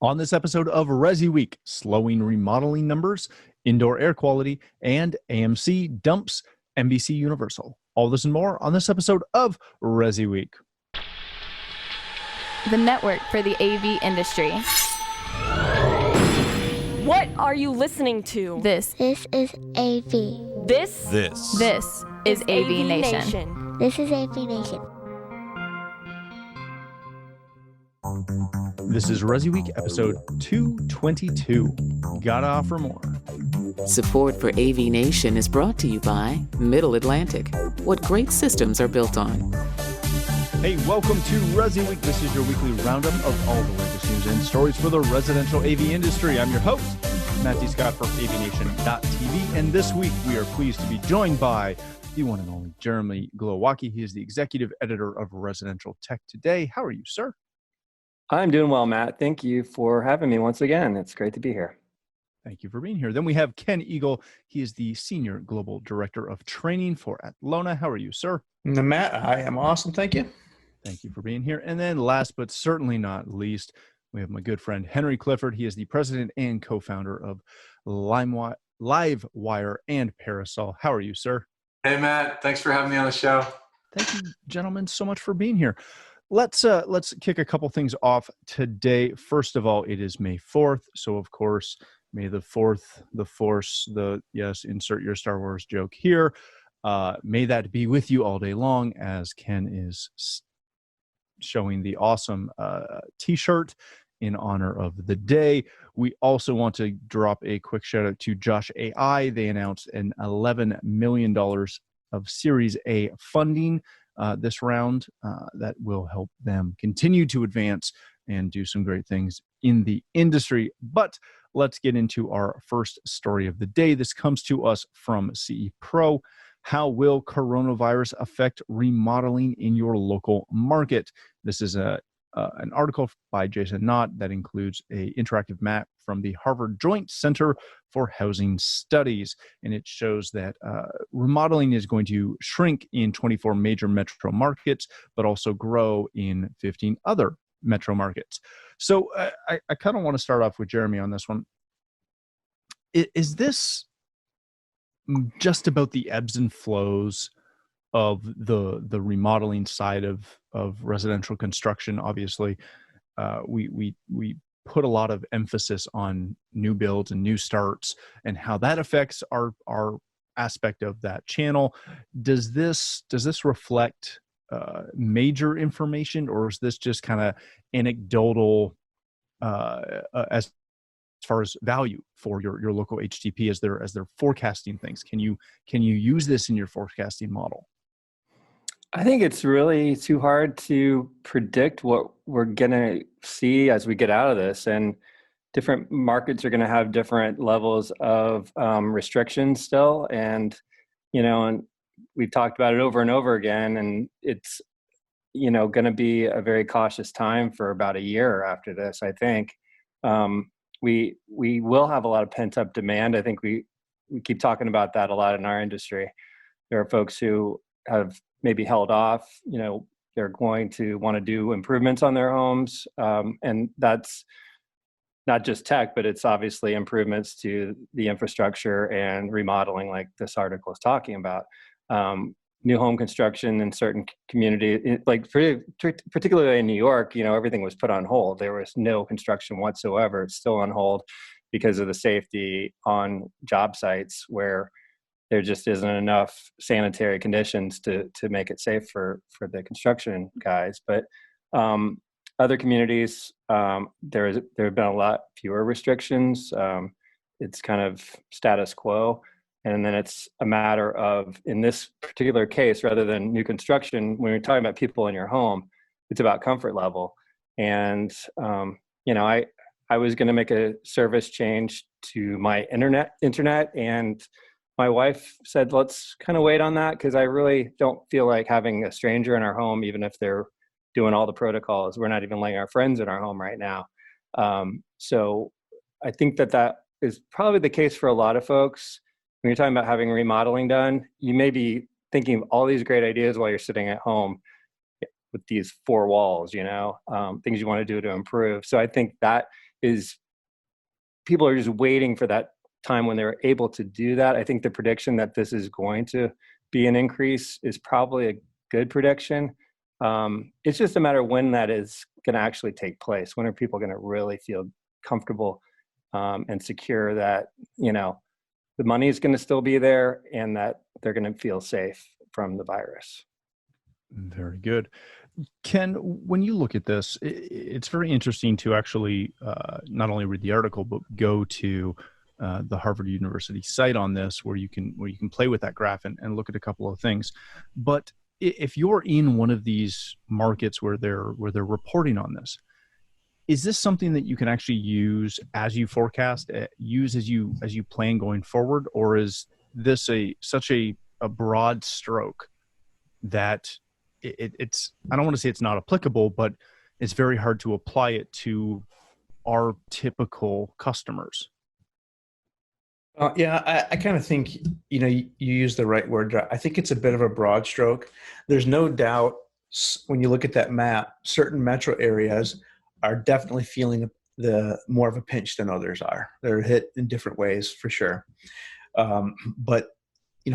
On this episode of ResiWeek, slowing remodeling numbers, indoor air quality, and AMC dumps NBC Universal. All this and more on this episode of ResiWeek. The network for the AV industry. What are you listening to? This is AV. This is AVNation. This is AVNation. This is ResiWeek episode 222. Gotta offer more. Support for AVNation is brought to you by Middle Atlantic. What great systems are built on. Hey, welcome to ResiWeek. This is your weekly roundup of all the latest news and stories for the residential AV industry. I'm your host, Matthew Scott from AVNation.tv, and this week we are pleased to be joined by the one and only Jeremy Glowacki. He is the executive editor of Residential Tech Today. How are you, sir? I'm doing well, Matt. Thank you for having me once again. It's great to be here. Thank you for being here. Then we have Ken Eagle. He is the Senior Global Director of Training for Atlona. How are you, sir? Matt, I am awesome. Thank you. Thank you for being here. And then last but certainly not least, we have my good friend Henry Clifford. He is the president and co-founder of Livewire and Parasol. How are you, sir? Hey, Matt. Thanks for having me on the show. Thank you, gentlemen, so much for being here. Let's kick a couple things off today. First of all, it is May 4th. So, of course, May the 4th, the Force, yes, insert your Star Wars joke here. May that be with you all day long, as Ken is showing the awesome t-shirt in honor of the day. We also want to drop a quick shout out to Josh AI. They announced an $11 million of Series A funding this round that will help them continue to advance and do some great things in the industry. But let's get into our first story of the day. This comes to us from CE Pro. How will coronavirus affect remodeling in your local market? This is an article by Jason Knott that includes an interactive map from the Harvard Joint Center for Housing Studies. And it shows that remodeling is going to shrink in 24 major metro markets, but also grow in 15 other metro markets. So I kind of want to start off with Jeremy on this one. Is this just about the ebbs and flows of the remodeling side of residential construction? Obviously, we put a lot of emphasis on new builds and new starts and how that affects our aspect of that channel. Does this reflect major information, or is this just kind of anecdotal as far as value for your local HTP as they're forecasting things? Can you use this in your forecasting model? I think it's really too hard to predict what we're going to see as we get out of this. And different markets are going to have different levels of restrictions still. And we've talked about it over and over again. And it's, going to be a very cautious time for about a year after this, I think. We will have a lot of pent-up demand. I think we keep talking about that a lot in our industry. There are folks who have maybe held off, they're going to want to do improvements on their homes. And that's not just tech, but it's obviously improvements to the infrastructure and remodeling like this article is talking about. New home construction in certain communities, like particularly in New York, everything was put on hold. There was no construction whatsoever. It's still on hold because of the safety on job sites where there just isn't enough sanitary conditions to make it safe for the construction guys. But other communities, there have been a lot fewer restrictions. It's kind of status quo. And then it's a matter of, in this particular case, rather than new construction, when you're talking about people in your home, it's about comfort level. And, I was going to make a service change to my internet, and my wife said, let's kind of wait on that because I really don't feel like having a stranger in our home, even if they're doing all the protocols. We're not even letting our friends in our home right now. So I think that is probably the case for a lot of folks. When you're talking about having remodeling done, you may be thinking of all these great ideas while you're sitting at home with these four walls, things you want to do to improve. So I think that is people are just waiting for that time when they're able to do that. I think the prediction that this is going to be an increase is probably a good prediction. It's just a matter of when that is going to actually take place. When are people going to really feel comfortable and secure that, the money is going to still be there and that they're going to feel safe from the virus. Very good. Ken, when you look at this, it's very interesting to actually not only read the article, but go to the Harvard University site on this, where you can play with that graph and look at a couple of things. But if you're in one of these markets where they're reporting on this, is this something that you can actually use as you forecast, use as you plan going forward, or is this such a broad stroke that it's, I don't want to say it's not applicable, but it's very hard to apply it to our typical customers? Yeah, I kind of think, you use the right word. I think it's a bit of a broad stroke. There's no doubt when you look at that map, certain metro areas are definitely feeling the more of a pinch than others are. They're hit in different ways for sure. But,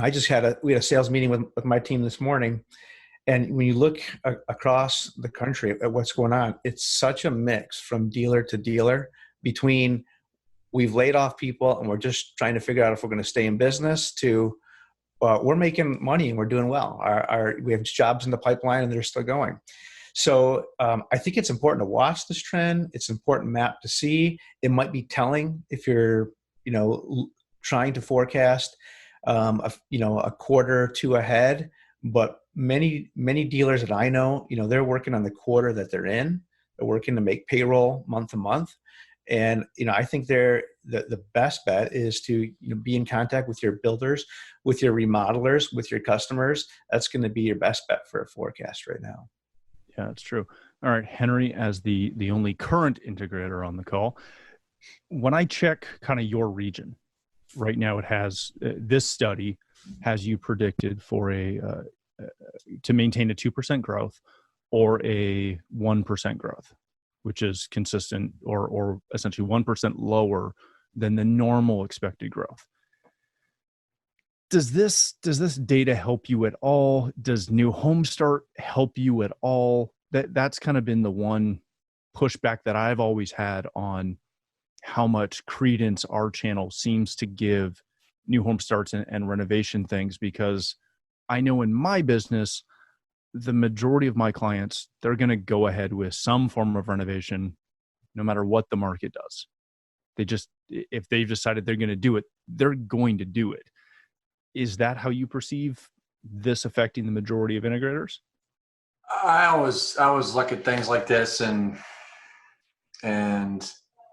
I just we had a sales meeting with my team this morning. And when you look across the country at what's going on, it's such a mix from dealer to dealer between we've laid off people and we're just trying to figure out if we're going to stay in business to we're making money and we're doing well. We have jobs in the pipeline and they're still going. So I think it's important to watch this trend. It's an important map to see. It might be telling if you're, trying to forecast, a quarter or two ahead. But many dealers that I know, they're working on the quarter that they're in. They're working to make payroll month to month. And, I think the best bet is to be in contact with your builders, with your remodelers, with your customers. That's going to be your best bet for a forecast right now. Yeah, that's true. All right, Henry, as the only current integrator on the call, when I check kind of your region, right now it has, this study has you predicted for to maintain a 2% growth or a 1% growth, which is consistent or essentially 1% lower than the normal expected growth. Does this data help you at all? Does new home start help you at all? That's kind of been the one pushback that I've always had on how much credence our channel seems to give new home starts and renovation things, because I know in my business, the majority of my clients, they're going to go ahead with some form of renovation, no matter what the market does. If they've decided they're going to do it, they're going to do it. Is that how you perceive this affecting the majority of integrators? I always look at things like this, and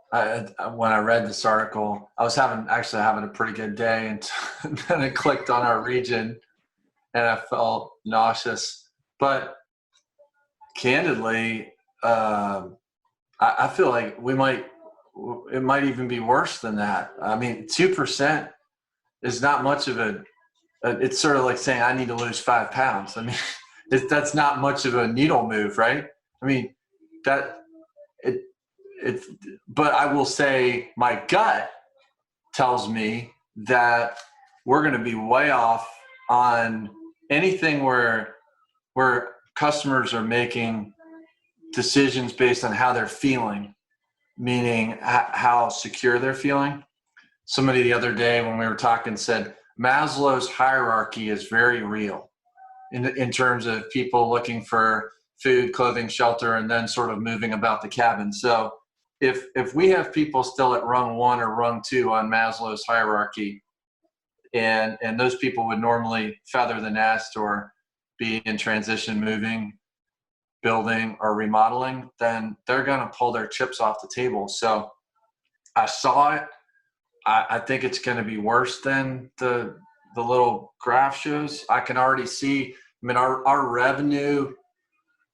when I read this article, I was having a pretty good day, and then I clicked on our region, and I felt nauseous. But candidly, I feel like it might even be worse than that. I mean, 2% is not much of it's sort of like saying I need to lose 5 pounds. I mean, that's not much of a needle move, right? I mean, but I will say my gut tells me that we're going to be way off on anything where customers are making decisions based on how they're feeling, meaning how secure they're feeling. Somebody the other day when we were talking said Maslow's hierarchy is very real in terms of people looking for food, clothing, shelter, and then sort of moving about the cabin. So if we have people still at rung 1 or rung 2 on Maslow's hierarchy, and those people would normally feather the nest or be in transition, moving, building, or remodeling, then they're going to pull their chips off the table. So I saw it. I think it's going to be worse than the little graph shows. I can already see, our revenue,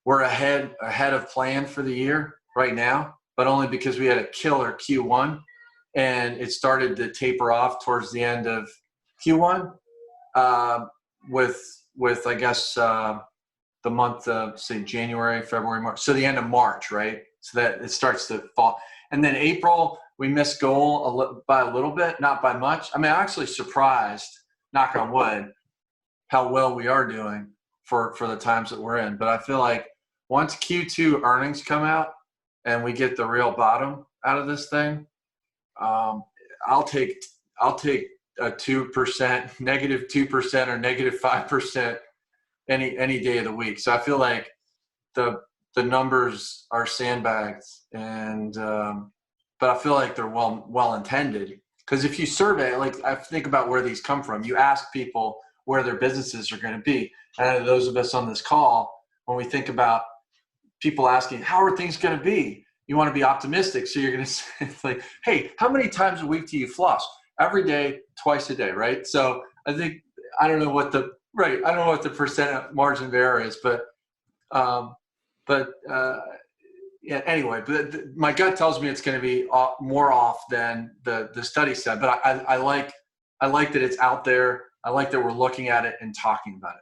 we're ahead of plan for the year right now, but only because we had a killer Q1 and it started to taper off towards the end of Q1 with I guess the month of say January, February, March. So the end of March, right? So that it starts to fall. And then April, we missed goal by a little bit, not by much. I mean, I'm actually surprised, knock on wood, how well we are doing for the times that we're in. But I feel like once Q2 earnings come out and we get the real bottom out of this thing, I'll take a 2%, -2% or -5% any day of the week. So I feel like the numbers are sandbagged, and but I feel like they're well intended, because if you survey, like I think about where these come from, you ask people where their businesses are going to be. And those of us on this call, when we think about people asking, how are things going to be? You want to be optimistic. So you're going to say, it's like, hey, how many times a week do you floss? Every day, twice a day, right? So I think, I don't know what the percent margin of error is, but yeah, anyway, but my gut tells me it's going to be more off than the study said, but I like that it's out there. I like that we're looking at it and talking about it.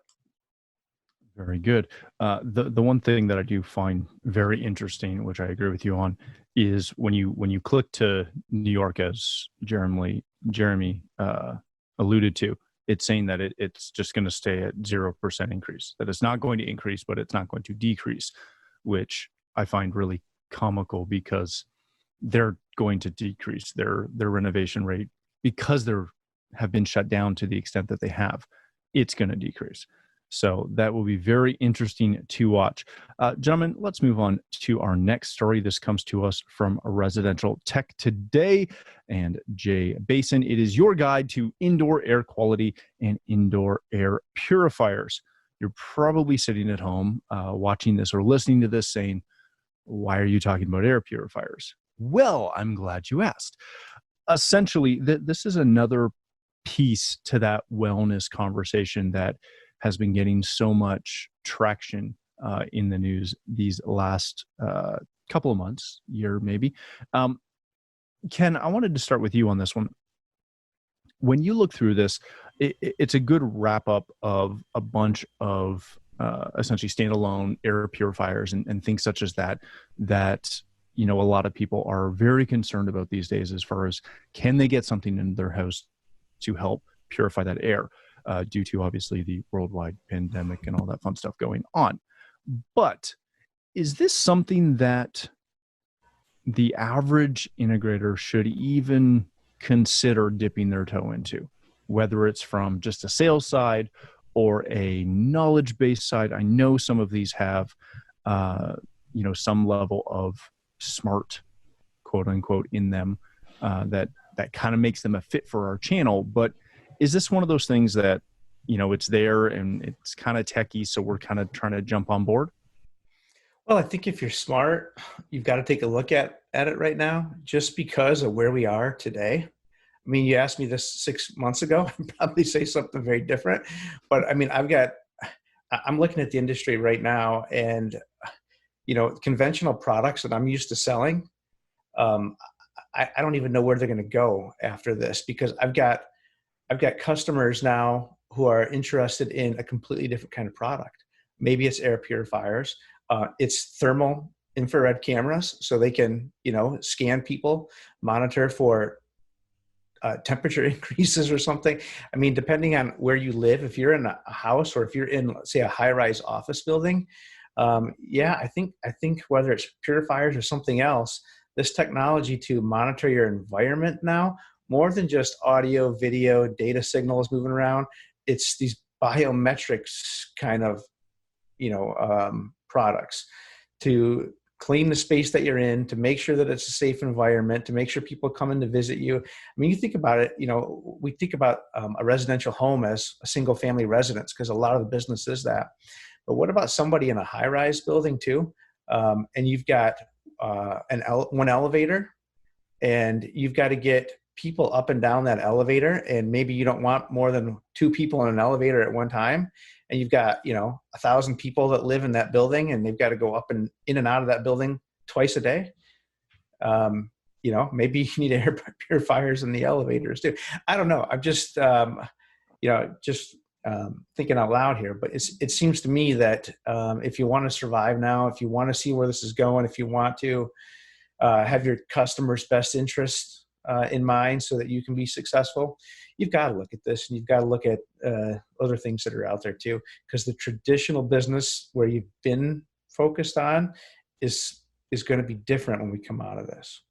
Very good. The one thing that I do find very interesting, which I agree with you on, is when you click to New York, as Jeremy alluded to, it's saying that it's just going to stay at 0% increase. That it's not going to increase, but it's not going to decrease, which I find really comical, because they're going to decrease their renovation rate because they have been shut down to the extent that they have. It's going to decrease. So that will be very interesting to watch. Gentlemen, let's move on to our next story. This comes to us from Residential Tech Today and Jay Basin. It is your guide to indoor air quality and indoor air purifiers. You're probably sitting at home watching this or listening to this saying, why are you talking about air purifiers? Well, I'm glad you asked. Essentially, this is another piece to that wellness conversation that has been getting so much traction in the news these last couple of months, year maybe. Ken, I wanted to start with you on this one. When you look through this, it's a good wrap up of a bunch of essentially standalone air purifiers and things such as that a lot of people are very concerned about these days, as far as, can they get something in their house to help purify that air, due to obviously the worldwide pandemic and all that fun stuff going on. But is this something that the average integrator should even consider dipping their toe into, whether it's from just a sales side or a knowledge-based side? I know some of these have, some level of smart, quote unquote, in them that kind of makes them a fit for our channel. But is this one of those things that, it's there and it's kind of techie, so we're kind of trying to jump on board? Well, I think if you're smart, you've got to take a look at it right now, just because of where we are today. I mean, you asked me this 6 months ago, I'd probably say something very different. But I mean, I'm looking at the industry right now, and, conventional products that I'm used to selling, I don't even know where they're going to go after this, because I've got customers now who are interested in a completely different kind of product. Maybe it's air purifiers. It's thermal infrared cameras, so they can, scan people, monitor for temperature increases or something. I mean, depending on where you live, if you're in a house or if you're in, let's say, a high-rise office building, I think whether it's purifiers or something else, this technology to monitor your environment now, more than just audio, video, data signals moving around, it's these biometrics kind of, products to clean the space that you're in, to make sure that it's a safe environment, to make sure people come in to visit you. I mean, you think about it, we think about a residential home as a single family residence, because a lot of the business is that. But what about somebody in a high-rise building too? And you've got one elevator, and you've got to get people up and down that elevator, and maybe you don't want more than 2 people in an elevator at one time, and you've got 1,000 people that live in that building, and they've got to go up and in and out of that building twice a day. Maybe you need air purifiers in the elevators too. I don't know. I'm just thinking out loud here, but it seems to me that if you want to survive now, if you want to see where this is going, if you want to have your customer's best interest in mind so that you can be successful, you've got to look at this, and you've got to look at other things that are out there too, because the traditional business where you've been focused on is going to be different when we come out of this.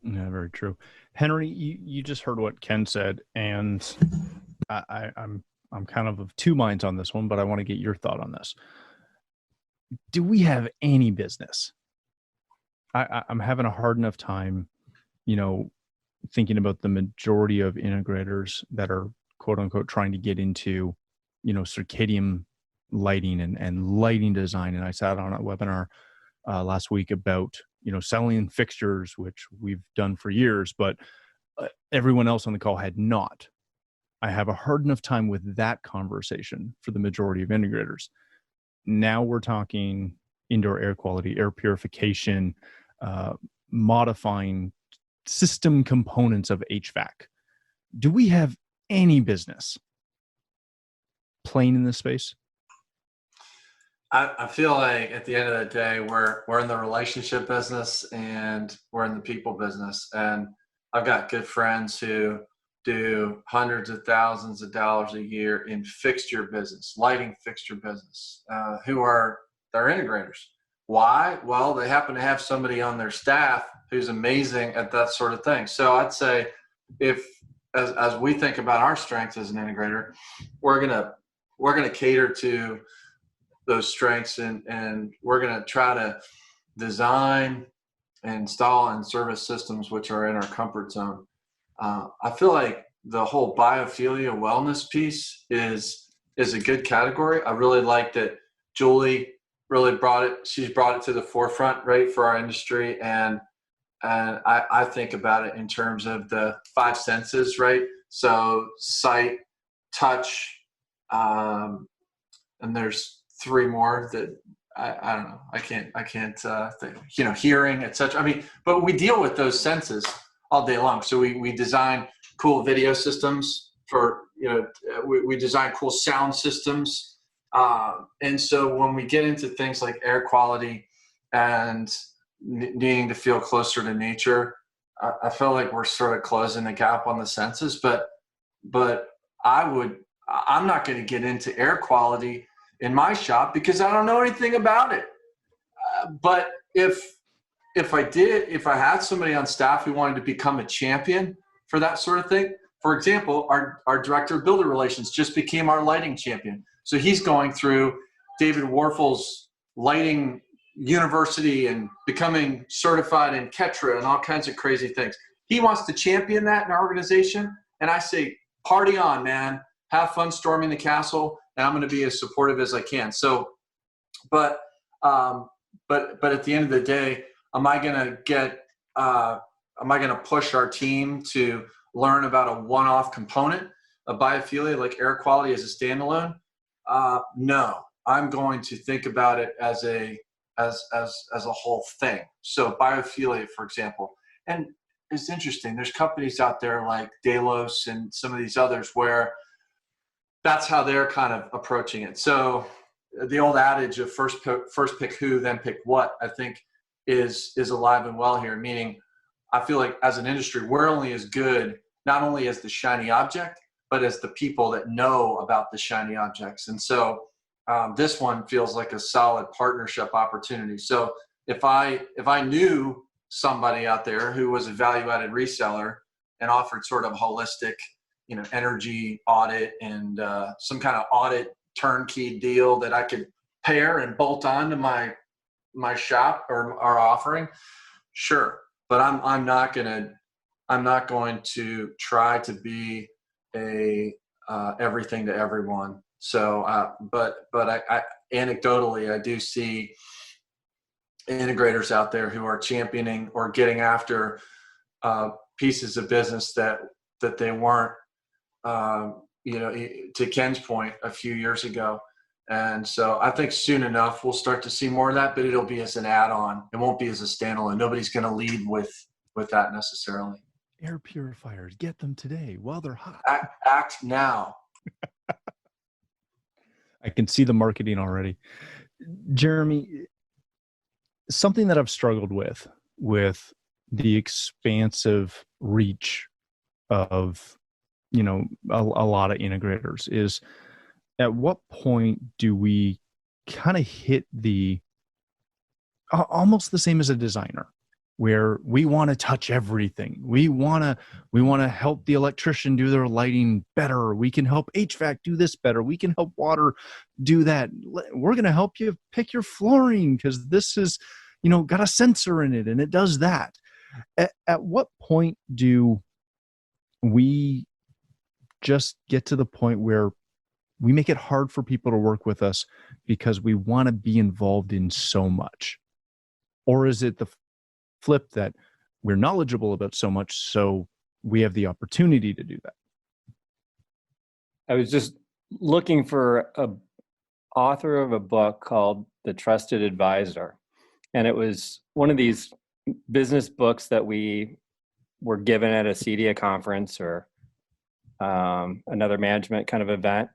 Yeah, very true. Henry, you just heard what Ken said, and I'm kind of two minds on this one, but I want to get your thought on this. Do we have any business? I'm having a hard enough time, thinking about the majority of integrators that are quote unquote trying to get into, circadian lighting and lighting design. And I sat on a webinar last week about, selling fixtures, which we've done for years, but everyone else on the call had not. I have a hard enough time with that conversation for the majority of integrators. Now we're talking indoor air quality, air purification, modifying system components of HVAC. Do we have any business playing in this space? I feel like at the end of the day, we're in the relationship business and we're in the people business. And I've got good friends who do hundreds of thousands of dollars a year in fixture business, lighting fixture business, they're integrators. Why? Well, they happen to have somebody on their staff who's amazing at that sort of thing. So I'd say as we think about our strengths as an integrator, we're gonna cater to those strengths and we're gonna try to design, install, and service systems which are in our comfort zone. I feel like the whole biophilia wellness piece is a good category. I really like that Julie really she's brought it to the forefront, right, for our industry. And I think about it in terms of the five senses, right? So sight, touch, and there's three more that I don't know. I can't think, hearing, etc. I mean, but we deal with those senses all day long. So we design cool video systems for, we design cool sound systems. And so when we get into things like air quality and needing to feel closer to nature, I feel like we're sort of closing the gap on the senses, but I'm not going to get into air quality in my shop because I don't know anything about it. But if I had somebody on staff who wanted to become a champion for that sort of thing, for example, our director of builder relations just became our lighting champion. So he's going through David Warfel's lighting university and becoming certified in Ketra and all kinds of crazy things. He wants to champion that in our organization. And I say, party on, man. Have fun storming the castle. And I'm going to be as supportive as I can. So, but at the end of the day, am I going to push our team to learn about a one-off component of biophilia like air quality as a standalone? No, I'm going to think about it as a whole thing. So biophilia, for example, and it's interesting. There's companies out there like Delos and some of these others where that's how they're kind of approaching it. So the old adage of first pick who, then pick what, I think is alive and well here. Meaning, I feel like as an industry, we're only as good not only as the shiny object, but as the people that know about the shiny objects. And so this one feels like a solid partnership opportunity. So if I knew somebody out there who was a value-added reseller and offered sort of holistic, energy audit and some kind of audit turnkey deal that I could pair and bolt on to my shop or our offering, sure. But I'm not going to try to be a everything to everyone. So, but I anecdotally, I do see integrators out there who are championing or getting after pieces of business that they weren't, to Ken's point a few years ago. And so I think soon enough we'll start to see more of that, but it'll be as an add-on. It won't be as a standalone. Nobody's going to lead with that necessarily. Air purifiers, get them today while they're hot. Act now. I can see the marketing already. Jeremy, something that I've struggled with the expansive reach of, you know, a lot of integrators is, at what point do we kind of hit the almost the same as a designer, where we want to touch everything. We want to help the electrician do their lighting better. We can help HVAC do this better. We can help water do that. We're going to help you pick your flooring because this is, you know, got a sensor in it and it does that. At what point do we just get to the point where we make it hard for people to work with us because we want to be involved in so much? Or is it the flip that we're knowledgeable about so much, so we have the opportunity to do that? I was just looking for a author of a book called The Trusted Advisor. And it was one of these business books that we were given at a CEDIA conference or another management kind of event.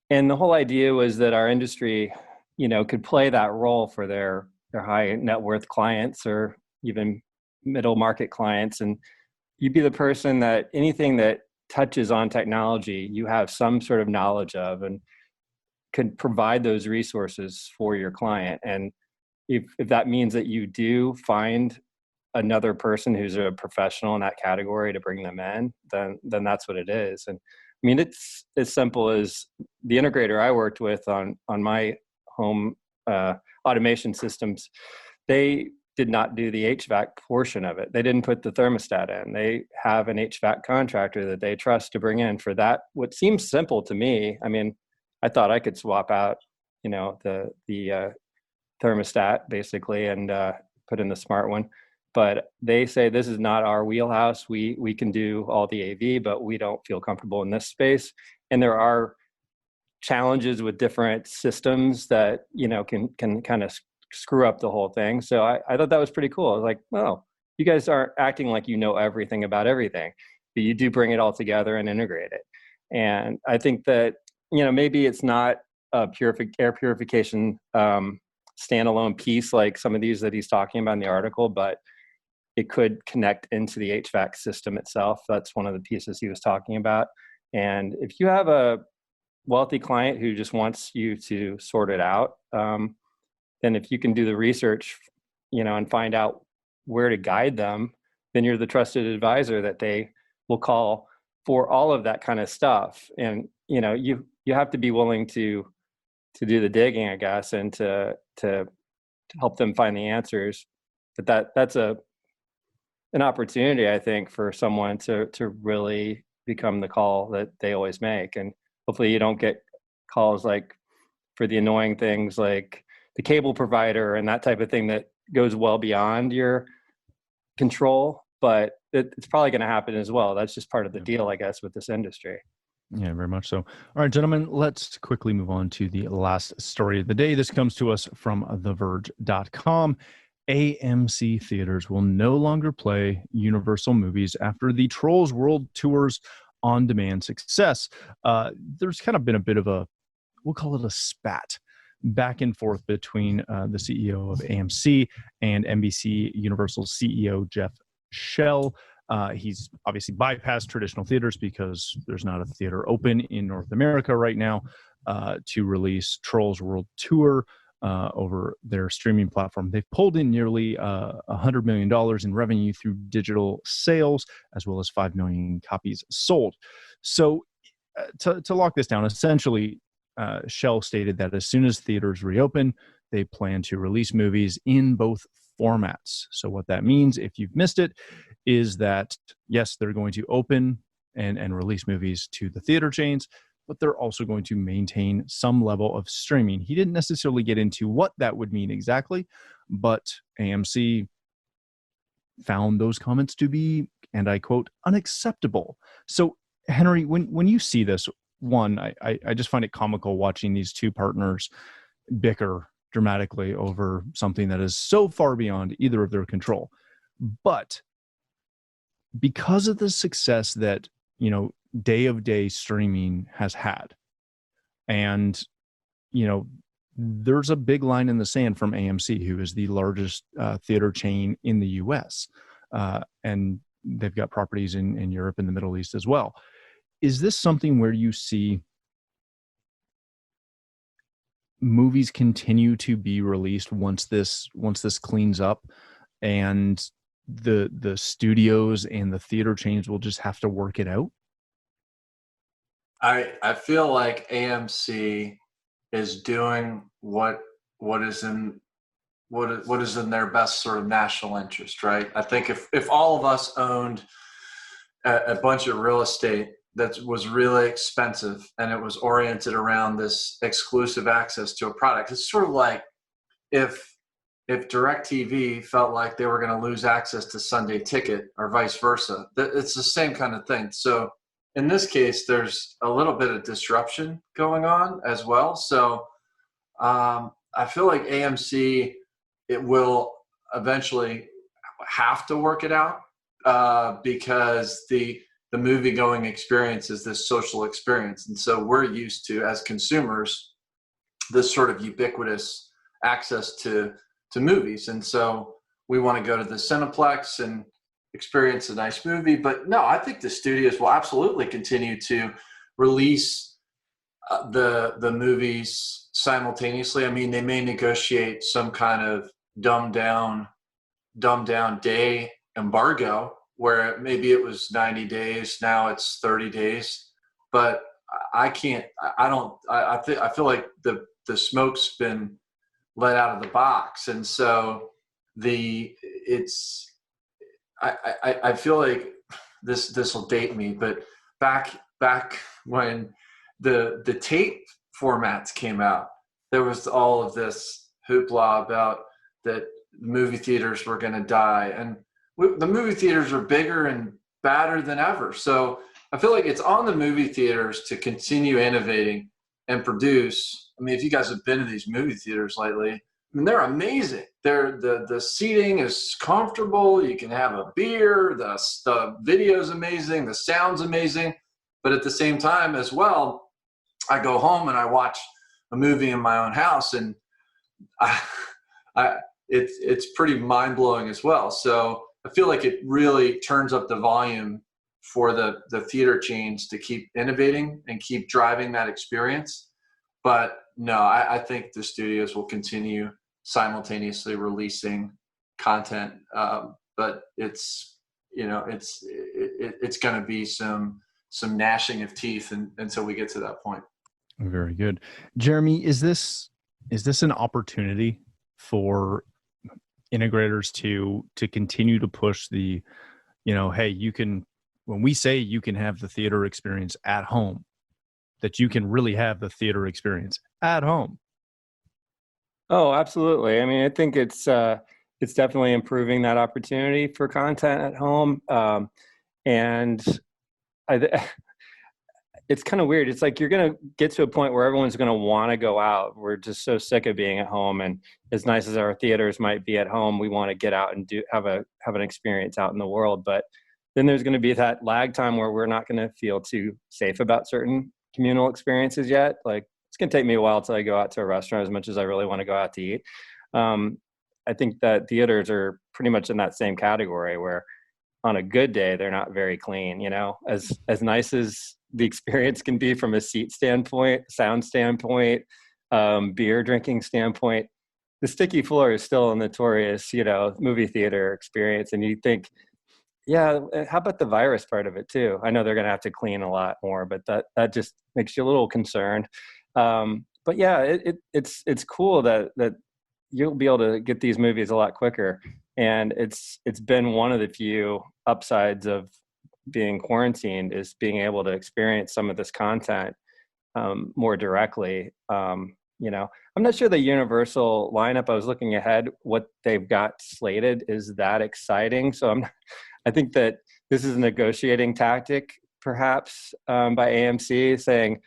And the whole idea was that our industry, you know, could play that role for their high net worth clients or even middle market clients. And you'd be the person that anything that touches on technology, you have some sort of knowledge of and could provide those resources for your client. And if that means that you do find another person who's a professional in that category to bring them in, then that's what it is. And I mean, it's as simple as the integrator I worked with on my home automation systems. They did not do the HVAC portion of it. They didn't put the thermostat in. They have an HVAC contractor that they trust to bring in for that. What seems simple to me, I mean, I thought I could swap out, you know, the thermostat basically and put in the smart one. But they say this is not our wheelhouse. We can do all the AV, but we don't feel comfortable in this space. And there are challenges with different systems that, you know, can kind of screw up the whole thing. So I thought that was pretty cool. I was like, well, you guys aren't acting like you know everything about everything, but you do bring it all together and integrate it. And I think that, you know, maybe it's not a air purification standalone piece like some of these that he's talking about in the article, but it could connect into the HVAC system itself. That's one of the pieces he was talking about. And if you have a wealthy client who just wants you to sort it out, then if you can do the research, you know, and find out where to guide them, then you're the trusted advisor that they will call for all of that kind of stuff. And, you know, you have to be willing to do the digging, I guess, and to help them find the answers. But that's an opportunity, I think, for someone to really become the call that they always make. And hopefully you don't get calls like for the annoying things like the cable provider and that type of thing that goes well beyond your control, but it's probably going to happen as well. That's just part of the deal, I guess, with this industry. Yeah, very much so. All right, gentlemen, let's quickly move on to the last story of the day. This comes to us from TheVerge.com. AMC theaters will no longer play Universal movies after the Trolls World Tour's on-demand success. There's kind of been a bit of a, we'll call it a spat, back and forth between the CEO of AMC and NBC Universal CEO Jeff Shell. He's obviously bypassed traditional theaters because there's not a theater open in North America right now to release Trolls World Tour over their streaming platform. They've pulled in nearly $100 million in revenue through digital sales, as well as 5 million copies sold. So to lock this down, essentially, Shell stated that as soon as theaters reopen, they plan to release movies in both formats. So what that means, if you've missed it, is that, yes, they're going to open and release movies to the theater chains, but they're also going to maintain some level of streaming. He didn't necessarily get into what that would mean exactly, but AMC found those comments to be, and I quote, unacceptable. So, Henry, when you see this, one, I just find it comical watching these two partners bicker dramatically over something that is so far beyond either of their control. But because of the success that, you know, day of day streaming has had, and, you know, there's a big line in the sand from AMC, who is the largest theater chain in the US. and they've got properties in Europe and the Middle East as well. Is this something where you see movies continue to be released once this cleans up, and the studios and the theater chains will just have to work it out? I feel like AMC is doing what is in their best sort of national interest, right? I think if all of us owned a bunch of real estate that was really expensive and it was oriented around this exclusive access to a product, it's sort of like if DirecTV felt like they were going to lose access to Sunday Ticket or vice versa. It's the same kind of thing. So in this case, there's a little bit of disruption going on as well. So I feel like AMC, it will eventually have to work it out because the movie going experience is this social experience. And so we're used to, as consumers, this sort of ubiquitous access to movies. And so we want to go to the Cineplex and experience a nice movie. But no, I think the studios will absolutely continue to release the movies simultaneously. I mean, they may negotiate some kind of dumbed down day embargo where maybe it was 90 days, now it's 30 days. But I feel like the smoke's been let out of the box. And so I feel like this will date me, but back when the tape formats came out, there was all of this hoopla about that movie theaters were going to die, and the movie theaters are bigger and badder than ever. So I feel like it's on the movie theaters to continue innovating and produce. I mean, if you guys have been to these movie theaters lately, I mean, they're amazing. The seating is comfortable. You can have a beer. The video's amazing. The sound's amazing. But at the same time as well, I go home and I watch a movie in my own house, and it's pretty mind blowing as well. So I feel like it really turns up the volume for the theater chains to keep innovating and keep driving that experience. But no, I think the studios will continue simultaneously releasing content, but it's going to be some gnashing of teeth until we get to that point. Very good. Jeremy, is this an opportunity for integrators to continue to push the, hey, you can, when we say you can have the theater experience at home, that you can really have the theater experience at home? Oh, absolutely. I mean, I think it's definitely improving that opportunity for content at home. And it's kind of weird. It's like you're going to get to a point where everyone's going to want to go out. We're just so sick of being at home. And as nice as our theaters might be at home, we want to get out and have an experience out in the world. But then there's going to be that lag time where we're not going to feel too safe about certain communal experiences yet. Like, it's going to take me a while till I go out to a restaurant as much as I really want to go out to eat. I think that theaters are pretty much in that same category where on a good day, they're not very clean, as nice as the experience can be from a seat standpoint, sound standpoint, beer drinking standpoint. The sticky floor is still a notorious, movie theater experience. And you think, yeah, how about the virus part of it too? I know they're going to have to clean a lot more, but that just makes you a little concerned. But yeah, it's cool that you'll be able to get these movies a lot quicker. And it's been one of the few upsides of being quarantined, is being able to experience some of this content more directly. I'm not sure the Universal lineup, I was looking ahead, what they've got slated is that exciting. So I think that this is a negotiating tactic, perhaps, by AMC, saying,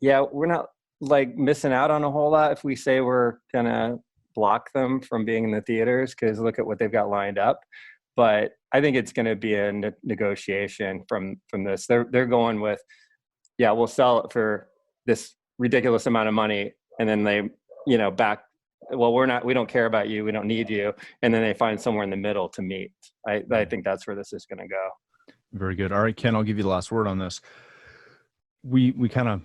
yeah, we're not like missing out on a whole lot if we say we're going to block them from being in the theaters, because look at what they've got lined up. But I think it's going to be a negotiation from this. They're going with, yeah, we'll sell it for this ridiculous amount of money, and then they, back well, we don't care about you, we don't need you, and then they find somewhere in the middle to meet. I think that's where this is going to go. Very good. All right, Ken, I'll give you the last word on this. We kind of,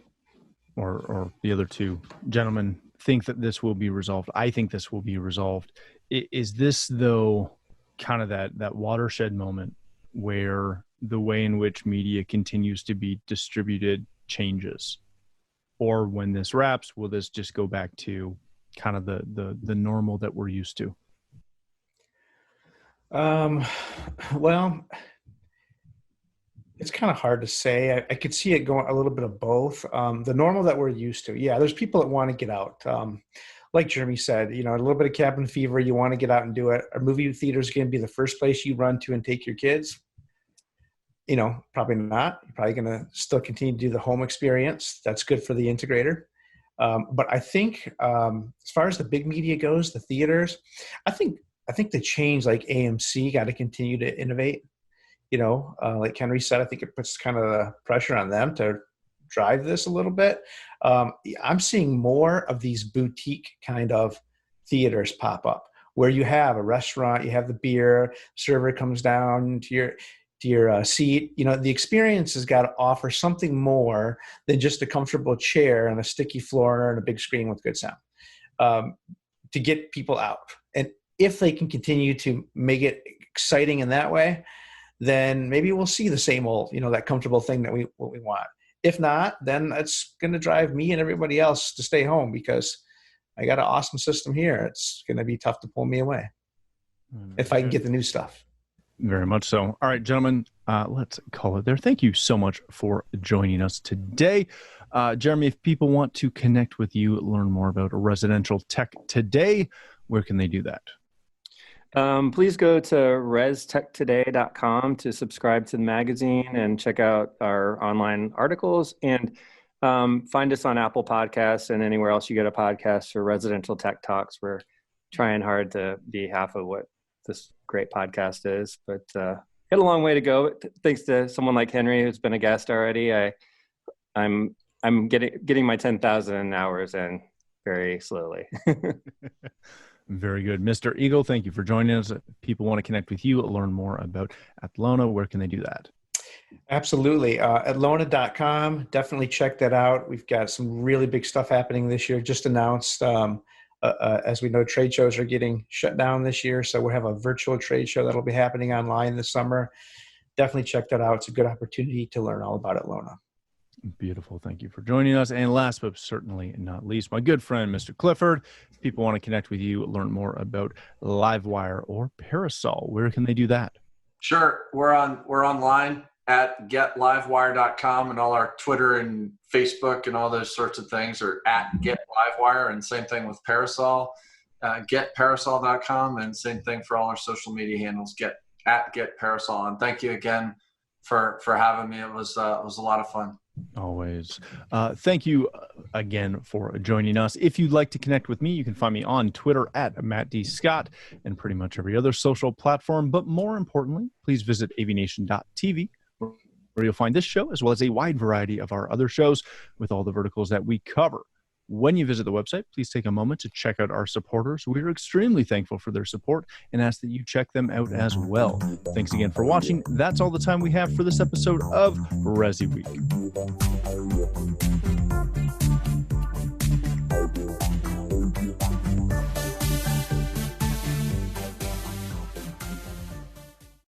or the other two gentlemen think that this will be resolved. I think this will be resolved. Is this, though, kind of that watershed moment where the way in which media continues to be distributed changes? Or when this wraps, will this just go back to kind of the normal that we're used to? Well, it's kind of hard to say. I could see it going a little bit of both. The normal that we're used to. Yeah, there's people that want to get out. Like Jeremy said, a little bit of cabin fever, you want to get out and do it. A movie theater is going to be the first place you run to and take your kids. Probably not. You're probably going to still continue to do the home experience. That's good for the integrator. But I think as far as the big media goes, the theaters, I think the change, like AMC, got to continue to innovate. Like Henry said, I think it puts kind of the pressure on them to drive this a little bit. I'm seeing more of these boutique kind of theaters pop up where you have a restaurant, you have the beer, server comes down to your seat. The experience has got to offer something more than just a comfortable chair and a sticky floor and a big screen with good sound to get people out. And if they can continue to make it exciting in that way, then maybe we'll see the same old, that comfortable thing that we want. If not, then it's going to drive me and everybody else to stay home because I got an awesome system here. It's going to be tough to pull me away if I can get the new stuff. Very much so. All right, gentlemen, let's call it there. Thank you so much for joining us today. Jeremy, if people want to connect with you, learn more about residential tech today, where can they do that? Please go to restechtoday.com to subscribe to the magazine and check out our online articles, and find us on Apple Podcasts and anywhere else you get a podcast for Residential Tech Talks. We're trying hard to be half of what this great podcast is, but got a long way to go. Thanks to someone like Henry, who's been a guest already. I'm getting my 10,000 hours in very slowly. Very good. Mr. Eagle, thank you for joining us. If people want to connect with you, learn more about Atlona, where can they do that? Absolutely. Atlona.com. Definitely check that out. We've got some really big stuff happening this year. Just announced, as we know, trade shows are getting shut down this year. So we'll have a virtual trade show that'll be happening online this summer. Definitely check that out. It's a good opportunity to learn all about Atlona. Beautiful. Thank you for joining us. And last but certainly not least, my good friend, Mr. Clifford. If people want to connect with you, learn more about Livewire or Parasol, where can they do that? Sure. We're online at getlivewire.com, and all our Twitter and Facebook and all those sorts of things are at getlivewire, and same thing with Parasol, getparasol.com, and same thing for all our social media handles, at getparasol. And thank you again for having me. It was a lot of fun. Always. Thank you again for joining us. If you'd like to connect with me, you can find me on Twitter at Matt D. Scott and pretty much every other social platform. But more importantly, please visit AVNation.tv, where you'll find this show as well as a wide variety of our other shows with all the verticals that we cover. When you visit the website, please take a moment to check out our supporters. We are extremely thankful for their support and ask that you check them out as well. Thanks again for watching. That's all the time we have for this episode of ResiWeek.